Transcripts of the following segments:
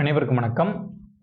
அனைவருக்கும் வணக்கம்.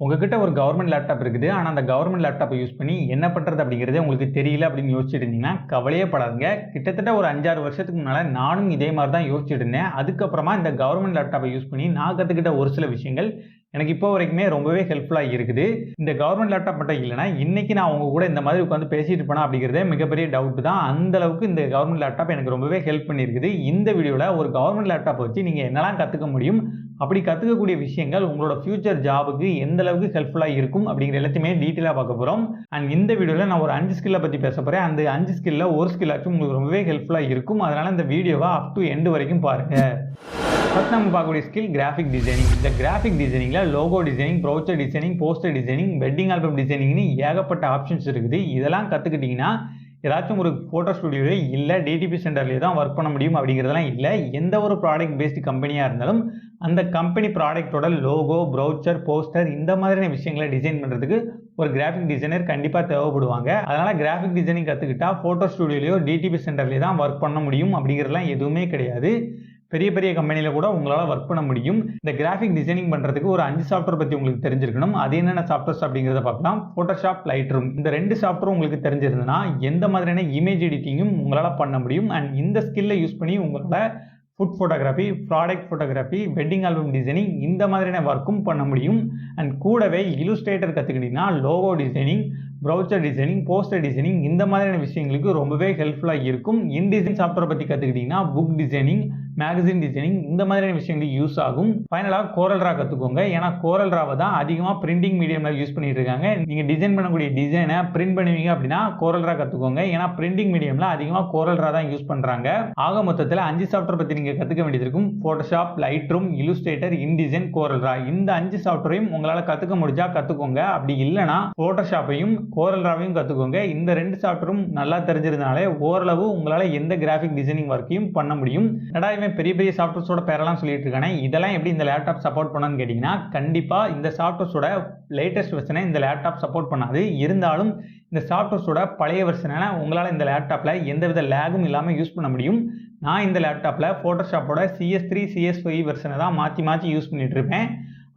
உங்ககிட்ட ஒரு கவர்மெண்ட் லேப்டாப் இருக்குது. ஆனா அந்த கவர்மெண்ட் லேப்டாப்பை யூஸ் பண்ணி என்ன பண்றது அப்படிங்கிறதே உங்களுக்கு தெரியல அப்படின்னு யோசிச்சுட்டு இருந்தீங்கன்னா கவலையே படாதீங்க. கிட்டத்தட்ட ஒரு 5, 6 வருஷத்துக்கு முன்னால நானும் இதே மாதிரி தான் யோசிச்சுட்டு இருந்தேன். அதுக்கப்புறமா இந்த கவர்மெண்ட் லேப்டாப்பை யூஸ் பண்ணி நான் கத்துக்கிட்ட ஒரு சில விஷயங்கள் எனக்கு இப்போ வரைக்குமே ரொம்பவே ஹெல்ப்ஃபுல்லா இருக்குது. இந்த கவர்மெண்ட் லேப்டாப் மட்டும் இல்லைன்னா இன்னைக்கு நான் உங்க கூட இந்த மாதிரி உட்காந்து பேசிட்டு இருப்பேனா அப்படிங்கிறதே மிகப்பெரிய டவுட் தான். அந்த அளவுக்கு இந்த கவர்மெண்ட் லேப்டாப் எனக்கு ரொம்பவே ஹெல்ப் பண்ணியிருக்குது. இந்த வீடியோல ஒரு கவர்மெண்ட் லேப்டாப் வச்சு நீங்க என்னெல்லாம் கத்துக்க முடியும், அப்படி கத்துக்கக்கூடிய விஷயங்கள் உங்களோட ஃபியூச்சர் ஜாபுக்கு எந்த அளவுக்கு ஹெல்ப்ஃபுல்லா இருக்கும் அப்படிங்கிற எல்லாத்தையுமே டீட்டெயிலா பார்க்க போறோம். அண்ட் இந்த வீடியோல நான் ஒரு 5 ஸ்கில்ல பத்தி பேச போறேன். அந்த 5 ஸ்கில்ல ஒரு ஸ்கில் ஆச்சும் உங்களுக்கு ரொம்பவே ஹெல்ப்ஃபுல்லா இருக்கும். அதனால இந்த வீடியோவை அப் டு எண்ட் வரைக்கும் பாருங்க. ஃபர்ஸ்ட் நம்ம பார்க்கக்கூடிய ஸ்கில் கிராஃபிக் டிசைனிங். இந்த கிராஃபிக் டிசைனிங்ல logo designing, brochure designing, poster designing, wedding album டிசைனிங்னு ஏகப்பட்ட ஆப்ஷன்ஸ் இருக்குது. இதெல்லாம் கத்துக்கிட்டீங்கன்னா ஏதாச்சும் ஒரு ஃபோட்டோ ஸ்டுடியோவே இல்லை டிடிபி சென்டர்லேயே தான் ஒர்க் பண்ண முடியும் அப்படிங்கிறதெல்லாம் இல்லை. எந்த ஒரு ப்ராடக்ட் பேஸ்டு கம்பெனியாக இருந்தாலும் அந்த கம்பெனி ப்ராடக்டோட லோகோ, ப்ரௌச்சர், போஸ்டர் இந்த மாதிரியான விஷயங்களை டிசைன் பண்ணுறதுக்கு ஒரு கிராஃபிக் டிசைனர் கண்டிப்பாக தேவைப்படுவாங்க. அதனால் கிராஃபிக் டிசைனிங் கற்றுக்கிட்டா ஃபோட்டோ ஸ்டுடியோலையோ டிடிபி சென்டர்லேயே தான் ஒர்க் பண்ண முடியும் அப்படிங்கிறதுலாம் எதுவுமே கிடையாது. பெரிய பெரிய கம்பெனியில் கூட உங்களால் ஒர்க் பண்ண முடியும். இந்த கிராஃபிக் டிசைனிங் பண்ணுறதுக்கு ஒரு 5 சாஃப்ட்வேர் பற்றி உங்களுக்கு தெரிஞ்சிருக்கணும். அது என்னென்ன சாஃப்ட்வேர்ஸ் அப்படிங்கிறத பார்க்கலாம். ஃபோட்டோஷாப், லைட்ரூம் இந்த 2 சாஃப்ட்வேர் உங்களுக்கு தெரிஞ்சிருந்ததுன்னா எந்த மாதிரியான இமேஜ் எடிட்டிங்கும் உங்களால் பண்ண முடியும். அண்ட் இந்த ஸ்கில்லை யூஸ் பண்ணி உங்களால் food photography, product photography, wedding album designing இந்த மாதிரியான ஒர்க்கும் பண்ண முடியும். அண்ட் கூடவே இல்லுஸ்ட்ரேட்டர் கற்றுக்கிட்டீங்கன்னா logo designing, brochure designing, poster designing இந்த மாதிரியான விஷயங்களுக்கு ரொம்பவே ஹெல்ப்ஃபுல்லாக இருக்கும். இன்டிசைன் சாஃப்ட்வேர் பற்றி கற்றுக்கிட்டிங்கன்னா புக் டிசைனிங், மேகசின் டிசைனிங் இந்த மாதிரியான விஷயங்களுக்கு யூஸ் ஆகும். ஃபைனலாக கோரல் ரா கற்றுக்கோங்க. ஏன்னா கோரல் ராவை தான் அதிகமாக பிரிண்டிங் மீடியமில் யூஸ் பண்ணிட்டு இருக்காங்க. நீங்கள் டிசைன் பண்ணக்கூடிய டிசைனை பிரிண்ட் பண்ணுவீங்க அப்படின்னா கோரல் ரா கற்றுக்கோங்க. ஏன்னா பிரிண்டிங் மீடியமில் அதிகமாக கோரல் ரா தான் யூஸ் பண்ணுறாங்க. ஆக மொத்தத்தில் 5 சாஃப்ட்வேர் பற்றி நீங்கள் கற்றுக்க வேண்டியது இருக்கும். ஃபோட்டோஷாப், லைட்ரூம், இல்லுஸ்ட்ரேட்டர், இன்டிசைன், கோரல் ரா இந்த 5 சாஃப்ட்வேரையும் உங்களால் கற்றுக்க முடிஞ்சா கற்றுக்கோங்க. அப்படி இல்லைனா ஃபோட்டோஷாப்பையும் கோரல் ராவையும் கற்றுக்கோங்க. இந்த 2 சாஃப்ட்வேரும் நல்லா தெரிஞ்சிருந்தனாலே ஓரளவு உங்களால் எந்த கிராஃபிக் டிசைனிங் ஒர்க்கையும் பண்ண முடியும். பெரிய பெரிய சாஃப்ட்வேர்ஸோட பேரெல்லாம் சொல்லிட்டு இருக்கானே இதெல்லாம் எப்படி இந்த லேப்டாப் சப்போர்ட் பண்ணணும்னு கேட்டிங்கன்னா கண்டிப்பாக இந்த சாஃப்ட்வேர்ஸோட லேட்டஸ்ட் வெர்ஷனை இந்த லேப்டாப் சப்போர்ட் பண்ணாது. இருந்தாலும் இந்த சாஃப்ட்வேர்ஸோட பழைய வெர்ஷனை உங்களால் இந்த லேப்டாப்பில் எந்தவித லேகும் இல்லாமல் யூஸ் பண்ண முடியும். நான் இந்த லேப்டாப்பில் ஃபோட்டோஷாப்போட CS3, CS5 வெர்ஷனை தான் மாற்றி யூஸ் பண்ணிட்டு இருப்பேன்.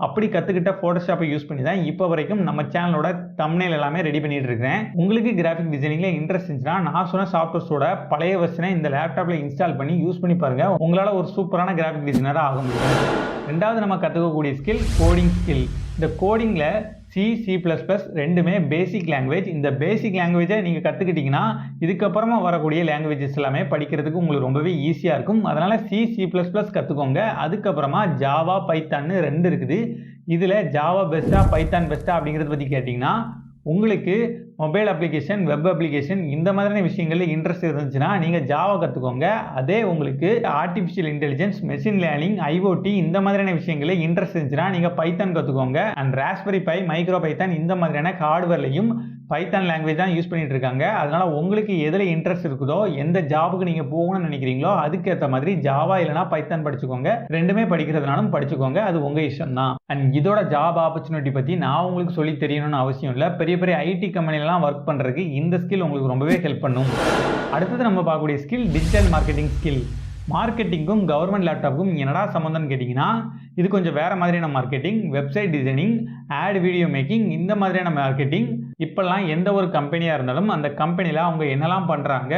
அப்படி கற்றுக்கிட்ட ஃபோட்டோஷாப்பை யூஸ் பண்ணி தான் இப்போ வரைக்கும் நம்ம சேனலோட தம்ப்நெயில் எல்லாமே ரெடி பண்ணிட்டு இருக்கேன். உங்களுக்கு கிராஃபிக் டிசைனிங்கில் இன்ட்ரெஸ்ட் இருந்துச்சுன்னா நான் சொன்ன சாஃப்ட்வேர்ஸோட பழைய வெர்ஷனை இந்த லேப்டாப்பில் இன்ஸ்டால் பண்ணி யூஸ் பண்ணி பாருங்கள். உங்களால் ஒரு சூப்பரான கிராஃபிக் டிசைனராக ஆக முடியும். ரெண்டாவது நம்ம கற்றுக்கக்கூடிய ஸ்கில் கோடிங் ஸ்கில். இந்த கோடிங்கில் C++ ரெண்டுமே பேசிக் லாங்குவேஜ். இந்த பேசிக் லாங்குவேஜை நீங்கள் கற்றுக்கிட்டிங்கன்னா இதுக்கப்புறமா வரக்கூடிய லாங்குவேஜஸ் எல்லாமே படிக்கிறதுக்கு உங்களுக்கு ரொம்பவே ஈஸியாக இருக்கும். அதனால் C++ கற்றுக்கோங்க. அதுக்கப்புறமா ஜாவா, பைத்தான்னு 2 இருக்குது. இதில் ஜாவா பெஸ்ட்டா பைத்தான் பெஸ்ட்டா அப்படிங்கிறத பற்றி கேட்டிங்கன்னா உங்களுக்கு மொபைல் அப்ளிகேஷன், வெப் அப்ளிகேஷன் இந்த மாதிரியான விஷயங்களில் இன்ட்ரெஸ்ட் இருந்துச்சுன்னா நீங்கள் ஜாவா கற்றுக்கோங்க. அதே உங்களுக்கு artificial intelligence, machine learning, IoT இந்த மாதிரியான விஷயங்களில் இன்ட்ரெஸ்ட் இருந்துச்சுன்னா நீங்கள் பைத்தான் கற்றுக்கோங்க. And Raspberry Pi, micro Python இந்த மாதிரியான ஹார்ட்வேர்லையும் பைத்தான் லாங்குவேஜ் தான் யூஸ் பண்ணிட்டு இருக்காங்க. அதனால் உங்களுக்கு எதில் இன்ட்ரெஸ்ட் இருக்குதோ, எந்த ஜாபுக்கு நீங்கள் போகணும்னு நினைக்கிறீங்களோ அதுக்கேற்ற மாதிரி ஜாவா இல்லைனா பைத்தான் படிச்சுக்கோங்க. ரெண்டுமே படிக்கிறதுனாலும் படிச்சுக்கோங்க, அது உங்கள் இஷ்டம் தான். அண்ட் இதோட ஜாப் ஆப்பர்ச்சுனிட்டி பற்றி நான் உங்களுக்கு சொல்லி தெரியணும்னு அவசியம் இல்லை. பெரிய பெரிய ஐடி கம்பெனிலாம் ஒர்க் பண்ணுறதுக்கு இந்த ஸ்கில் உங்களுக்கு ரொம்பவே ஹெல்ப் பண்ணும். அடுத்தது நம்ம பார்க்கக்கூடிய ஸ்கில் டிஜிட்டல் மார்க்கெட்டிங் ஸ்கில். மார்க்கெட்டிங்கும் கவர்மெண்ட் லேப்டாப்புக்கும் என்னடா சம்மந்தம்னு கேட்டிங்கன்னா இது கொஞ்சம் வேறு மாதிரியான marketing. Website designing, ad video making இந்த மாதிரியான மார்க்கெட்டிங். இப்போல்லாம் எந்த ஒரு கம்பெனியாக இருந்தாலும் அந்த கம்பெனியில் அவங்க என்னெல்லாம் பண்ணுறாங்க,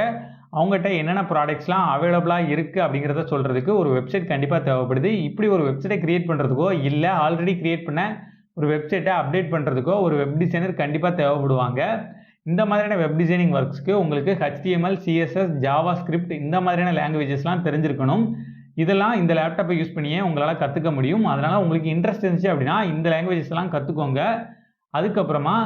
அவங்ககிட்ட என்னென்ன ப்ராடக்ட்ஸ்லாம் அவைலபிளாக இருக்குது அப்படிங்கிறத சொல்கிறதுக்கு ஒரு வெப்சைட் கண்டிப்பாக தேவைப்படுது. இப்படி ஒரு வெப்சைட்டை க்ரியேட் பண்ணுறதுக்கோ இல்லை ஆல்ரெடி க்ரியேட் பண்ண ஒரு வெப்சைட்டை அப்டேட் பண்ணுறதுக்கோ ஒரு வெப் டிசைனர் கண்டிப்பாக தேவைப்படுவாங்க. இந்த மாதிரியான வெப் டிசைனிங் ஒர்க்ஸ்க்கு உங்களுக்கு HTML, CSS, ஜாவா ஸ்கிரிப்ட் இந்த மாதிரியான லாங்குவேஜஸ்லாம் தெரிஞ்சிருக்கணும். இதெல்லாம் இந்த லேப்டாப்பை யூஸ் பண்ணியே உங்களால் கற்றுக்க முடியும். அதனால் உங்களுக்கு இன்ட்ரெஸ்ட் இருந்துச்சு அப்படின்னா இந்த லாங்குவேஜஸ்லாம் கற்றுக்கோங்க. அதுக்கப்புறமா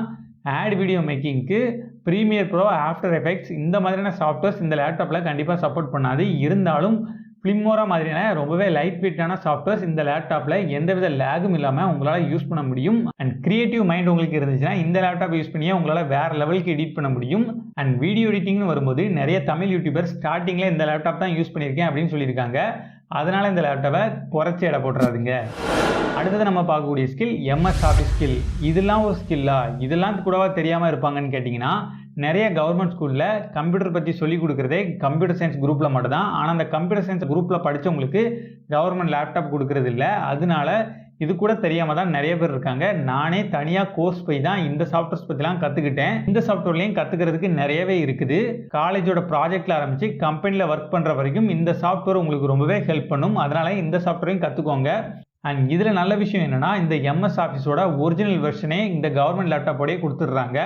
ஆட் வீடியோ மேக்கிங்க்கு ப்ரீமியர் ப்ரோ, ஆஃப்டர் எஃபெக்ட்ஸ் இந்த மாதிரியான சாஃப்ட்வேர்ஸ் இந்த லேப்டாப்பில் கண்டிப்பாக சப்போர்ட் பண்ணாது. இருந்தாலும் ஃபிலிமோரா மாதிரியான ரொம்பவே லைட் வெயிட்டான சாஃப்ட்வேர்ஸ் இந்த லேப்டாப்பில் எந்தவித லேகும் இல்லாமல் உங்களால் யூஸ் பண்ண முடியும். அண்ட் கிரியேட்டிவ் மைண்ட் உங்களுக்கு இருந்துச்சுன்னா இந்த லேப்டாப் யூஸ் பண்ணியே உங்களால் வேறு லெவலுக்கு எடிட் பண்ண முடியும். அண்ட் வீடியோ எடிட்டிங்னு வரும்போது நிறைய தமிழ் யூடியூபர் ஸ்டார்டிங்கில் இந்த லேப்டாப் தான் யூஸ் பண்ணியிருக்கேன் அப்படின்னு சொல்லியிருக்காங்க. அதனால் இந்த லேப்டாப்பை குறைச்சி எடை போட்டுறாதுங்க. அடுத்தது நம்ம பார்க்கக்கூடிய ஸ்கில் MS ஆஃபீஸ் ஸ்கில். இதெல்லாம் ஒரு ஸ்கில்லா, இதெல்லாம் கூடவா தெரியாமல் இருப்பாங்கன்னு கேட்டிங்கன்னா நிறைய கவர்மெண்ட் ஸ்கூலில் கம்ப்யூட்டர் பற்றி சொல்லிக் கொடுக்குறதே கம்ப்யூட்டர் சயின்ஸ் குரூப்பில் மட்டும்தான். ஆனால் அந்த கம்ப்யூட்டர் சயின்ஸ் குரூப்பில் படித்தவங்களுக்கு கவர்மெண்ட் லேப்டாப் கொடுக்கறது இல்லை. அதனால இது கூட தெரியாம தான் நிறைய பேர் இருக்காங்க. நானே தனியா கோர்ஸ் போய் தான் இந்த சாஃப்ட்வேர்ஸ் பத்திலாம் கத்துக்கிட்டேன். இந்த சாஃப்ட்வேர்லயும் கத்துக்கிறதுக்கு நிறையவே இருக்குது. காலேஜோட ப்ராஜெக்ட்ல ஆரம்பிச்சு கம்பெனில ஒர்க் பண்ற வரைக்கும் இந்த சாஃப்ட்வேர் உங்களுக்கு ரொம்பவே ஹெல்ப் பண்ணும். அதனால இந்த சாஃப்ட்வேரையும் கத்துக்கோங்க. அண்ட் இதுல நல்ல விஷயம் என்னன்னா, இந்த எம்எஸ் ஆஃபீஸோட ஒரிஜினல் வெர்ஷனே இந்த கவர்மெண்ட் லேப்டாப்போடயே கொடுத்துடுறாங்க.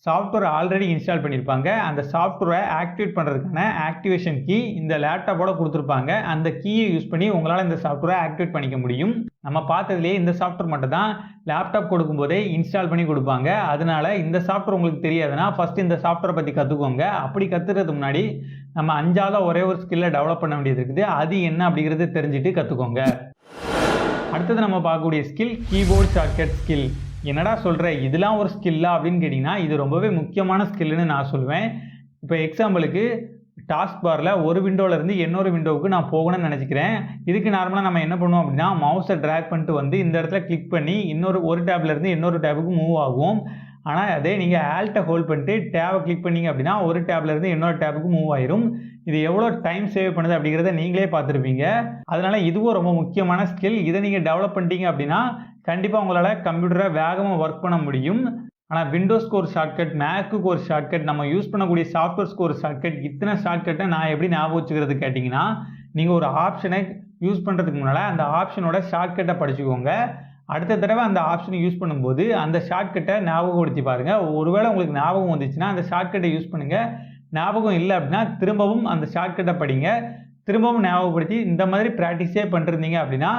சாஃப்ட்வேர் ஆல்ரெடி இன்ஸ்டால் பண்ணியிருப்பாங்க. அந்த சாஃப்ட்வேரை ஆக்டிவேட் பண்ணுறதுக்கான ஆக்டிவேஷன் கீ இந்த லேப்டாப்போட கொடுத்துருப்பாங்க. அந்த கீயை யூஸ் பண்ணி உங்களால் இந்த சாஃப்ட்வேரை ஆக்டிவேட் பண்ணிக்க முடியும். நம்ம பார்த்ததுலேயே இந்த சாஃப்ட்வேர் மட்டும் தான் லேப்டாப் கொடுக்கும்போதே இன்ஸ்டால் பண்ணி கொடுப்பாங்க. அதனால இந்த சாஃப்ட்வேர் உங்களுக்கு தெரியாதுன்னா ஃபர்ஸ்ட் இந்த சாஃப்ட்வேரை பற்றி கற்றுக்கோங்க. அப்படி கற்றுக்கிறதுக்கு முன்னாடி நம்ம 5ஆவது ஒரே ஒரு ஸ்கில்லை டெவலப் பண்ண வேண்டியது இருக்குது. அது என்ன அப்படிங்கிறது தெரிஞ்சுட்டு கற்றுக்கோங்க. அடுத்தது நம்ம பார்க்கக்கூடிய ஸ்கில் கீபோர்ட் ஷார்ட்கட் ஸ்கில். என்னடா சொல்கிற, இதெல்லாம் ஒரு ஸ்கில்லா அப்படின்னு கேட்டிங்கன்னா, இது ரொம்பவே முக்கியமான ஸ்கில்லுன்னு நான் சொல்லுவேன். இப்போ எக்ஸாம்பிளுக்கு டாஸ்க் பாரில் ஒரு விண்டோவிலேருந்து இன்னொரு விண்டோவுக்கு நான் போகணும்னு நினச்சிக்கிறேன். இதுக்கு நார்மலாக நம்ம என்ன பண்ணுவோம் அப்படின்னா, மவுஸை ட்ராக் பண்ணிட்டு வந்து இந்த இடத்துல கிளிக் பண்ணி ஒரு டேப்லேருந்து இன்னொரு டேபுக்கு மூவ் ஆகும். ஆனால் அதே நீங்கள் ஆல்ட்டை ஹோல்ட் பண்ணிட்டு டேபை கிளிக் பண்ணிங்க அப்படின்னா ஒரு டேப்லேருந்து இன்னொரு டேபுக்கு மூவ் ஆயிரும். இது எவ்வளோ டைம் சேவ் பண்ணுது அப்படிங்கிறத நீங்களே பார்த்துருப்பீங்க. அதனால இதுவும் ரொம்ப முக்கியமான ஸ்கில். இதை நீங்கள் டெவலப் பண்ணிட்டீங்க அப்படின்னா கண்டிப்பாக உங்களால் கம்ப்யூட்டரை வேகமாக ஒர்க் பண்ண முடியும். ஆனால் விண்டோஸ்க்கு ஒரு ஷார்ட்கட், மேக்குக்கு ஒரு ஷார்ட்கட், நம்ம யூஸ் பண்ணக்கூடிய சாஃப்ட்வேர்ஸ்க்கு ஒரு ஷார்ட்கட், இத்தனை ஷார்ட்கட்டை நான் எப்படி ஞாபகம் வச்சுக்கிறது கேட்டிங்கன்னா, நீங்கள் ஒரு ஆப்ஷனை யூஸ் பண்ணுறதுக்கு முன்னால் அந்த ஆப்ஷனோட ஷார்ட்கட்டை படிச்சுக்கோங்க. அடுத்த தடவை அந்த ஆப்ஷனை யூஸ் பண்ணும்போது அந்த ஷார்ட்கட்டை ஞாபகப்படுத்தி பாருங்கள். ஒருவேளை உங்களுக்கு ஞாபகம் வந்துச்சுன்னா அந்த ஷார்ட்கட்டை யூஸ் பண்ணுங்கள். ஞாபகம் இல்லை அப்படின்னா திரும்பவும் அந்த ஷார்ட்கட்டை படிங்க. திரும்பவும் ஞாபகப்படுத்தி இந்த மாதிரி ப்ராக்டிஸே பண்ணிருந்தீங்க அப்படின்னா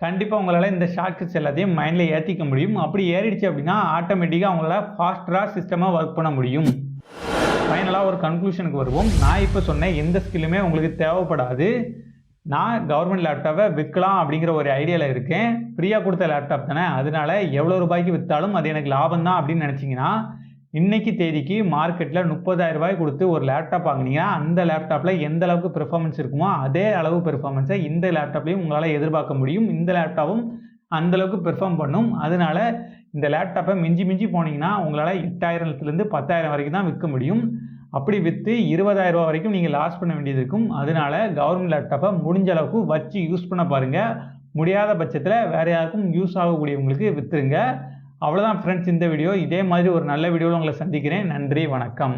கண்டிப்பாக உங்களால் இந்த ஷார்ட்கட்ஸ் எல்லாத்தையும் மைண்டில் ஏற்றிக்க முடியும். அப்படி ஏறிடுச்சு அப்படின்னா ஆட்டோமேட்டிக்காக உங்களால் ஃபாஸ்டராக சிஸ்டமாக ஒர்க் பண்ண முடியும். ஃபைனலாக ஒரு கன்க்ளூஷனுக்கு வருவோம். நான் இப்போ சொன்ன எந்த ஸ்கில்லுமே உங்களுக்கு தேவைப்படாது. நான் கவர்மெண்ட் லேப்டாப்பை விற்கலாம் அப்படிங்கிற ஒரு ஐடியாவில் இருக்கேன். ஃப்ரீயாக கொடுத்த லேப்டாப் தானே, அதனால எவ்வளோ ரூபாய்க்கு விற்றாலும் அது எனக்கு லாபம் தான் அப்படின்னு நினச்சிங்கன்னா, இன்னைக்கு தேதிக்கு மார்க்கெட்டில் 30,000 ரூபாய் கொடுத்து ஒரு லேப்டாப் வாங்கினீங்கன்னா அந்த லேப்டாப்பில் எந்த அளவுக்கு பெர்ஃபார்மன்ஸ் இருக்குமோ அதே அளவு பெர்ஃபார்மன்ஸை இந்த லேப்டாப்லையும் உங்களால் எதிர்பார்க்க முடியும். இந்த லேப்டாப்பும் அந்தளவுக்கு பெர்ஃபார்ம் பண்ணும். அதனால இந்த லேப்டாப்பை மிஞ்சி மிஞ்சி போனீங்கன்னா உங்களால் 8,000லேருந்து 10,000 வரைக்கும் தான் விற்க முடியும். அப்படி விற்று 20,000 ரூபா வரைக்கும் நீங்கள் லாஸ் பண்ண வேண்டியது இருக்கும். அதனால கவர்மெண்ட் லேப்டாப்பை முடிஞ்ச அளவுக்கு வச்சு யூஸ் பண்ண பாருங்கள். முடியாத பட்சத்தில் வேறு யாருக்கும் யூஸ் ஆகக்கூடியவங்களுக்கு விற்றுருங்க. அவ்வளோதான் ஃப்ரெண்ட்ஸ் இந்த வீடியோ. இதே மாதிரி ஒரு நல்ல வீடியோவில் உங்களை சந்திக்கிறேன். நன்றி, வணக்கம்.